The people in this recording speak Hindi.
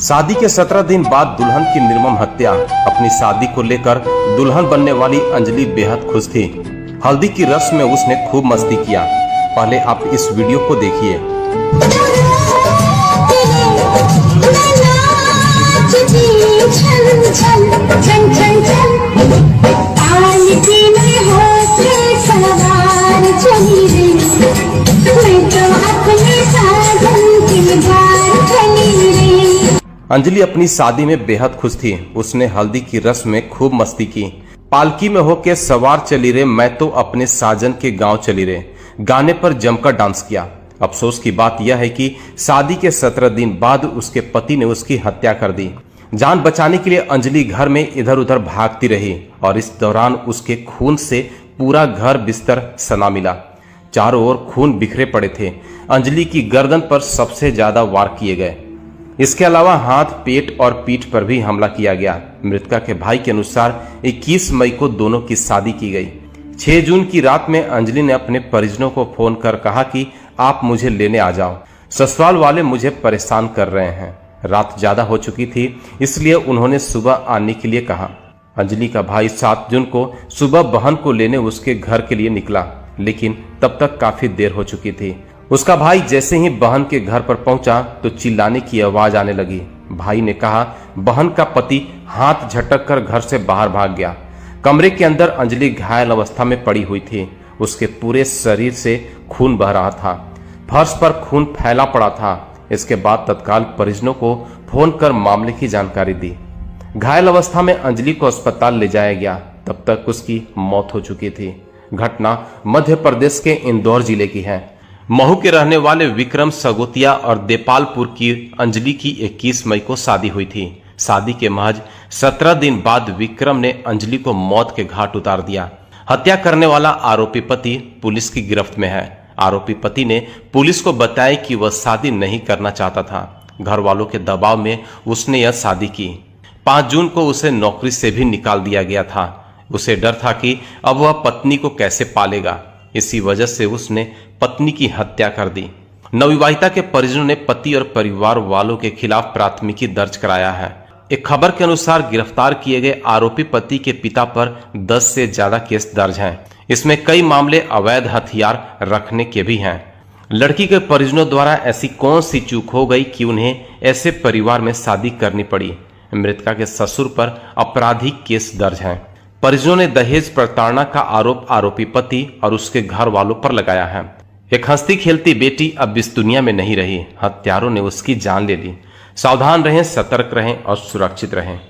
शादी के 17 दिन बाद दुल्हन की निर्मम हत्या। अपनी शादी को लेकर दुल्हन बनने वाली अंजलि बेहद खुश थी। हल्दी की रस्म में उसने खूब मस्ती किया। पहले आप इस वीडियो को देखिए। अंजलि अपनी शादी में बेहद खुश थी। उसने हल्दी की रस्म में खूब मस्ती की। पालकी में होके सवार चली रे, मैं तो अपने साजन के गांव चली रे, गाने पर जमकर डांस किया। अफसोस की बात यह है कि शादी के 17 दिन बाद उसके पति ने उसकी हत्या कर दी। जान बचाने के लिए अंजलि घर में इधर उधर भागती रही और इस दौरान उसके खून से पूरा घर बिस्तर सना मिला। चारों ओर खून बिखरे पड़े थे। अंजलि की गर्दन पर सबसे ज्यादा वार किए गए। इसके अलावा हाथ, पेट और पीठ पर भी हमला किया गया। मृतका के भाई के अनुसार 21 मई को दोनों की शादी की गई। 6 जून की रात में अंजलि ने अपने परिजनों को फोन कर कहा कि आप मुझे लेने आ जाओ, ससुराल वाले मुझे परेशान कर रहे हैं। रात ज्यादा हो चुकी थी, इसलिए उन्होंने सुबह आने के लिए कहा। अंजलि का भाई 7 जून को सुबह बहन को लेने उसके घर के लिए निकला, लेकिन तब तक काफी देर हो चुकी थी। उसका भाई जैसे ही बहन के घर पर पहुंचा तो चिल्लाने की आवाज आने लगी। भाई ने कहा बहन का पति हाथ झटक कर घर से बाहर भाग गया। कमरे के अंदर अंजलि घायल अवस्था में पड़ी हुई थी। उसके पूरे शरीर से खून बह रहा था। फर्श पर खून फैला पड़ा था। इसके बाद तत्काल परिजनों को फोन कर मामले की जानकारी दी। घायल अवस्था में अंजलि को अस्पताल ले जाया गया। तब तक उसकी मौत हो चुकी थी। घटना मध्य प्रदेश के इंदौर जिले की है। महू के रहने वाले विक्रम सगोतिया और देपालपुर की अंजलि की 21 मई को शादी हुई थी। शादी के महज 17 दिन बाद विक्रम ने अंजलि को मौत के घाट उतार दिया। हत्या करने वाला आरोपी पति पुलिस की गिरफ्त में है। आरोपी पति ने पुलिस को बताया कि वह शादी नहीं करना चाहता था। घर वालों के दबाव में उसने यह शादी की। 5 जून को उसे नौकरी से भी निकाल दिया गया था। उसे डर था कि अब वह पत्नी को कैसे पालेगा। इसी वजह से उसने पत्नी की हत्या कर दी। नवविवाहिता के परिजनों ने पति और परिवार वालों के खिलाफ प्राथमिकी दर्ज कराया है। एक खबर के अनुसार गिरफ्तार किए गए आरोपी पति के पिता पर 10 से ज्यादा केस दर्ज हैं। इसमें कई मामले अवैध हथियार रखने के भी हैं। लड़की के परिजनों द्वारा ऐसी कौन सी चूक हो गई कि उन्हें ऐसे परिवार में शादी करनी पड़ी। मृतका के ससुर पर आपराधिक केस दर्ज हैं। परिजनों ने दहेज प्रताड़ना का आरोप आरोपी पति और उसके घर वालों पर लगाया है। एक हंसती खेलती बेटी अब इस दुनिया में नहीं रही। हत्यारों ने उसकी जान ले ली। सावधान रहें, सतर्क रहें और सुरक्षित रहें।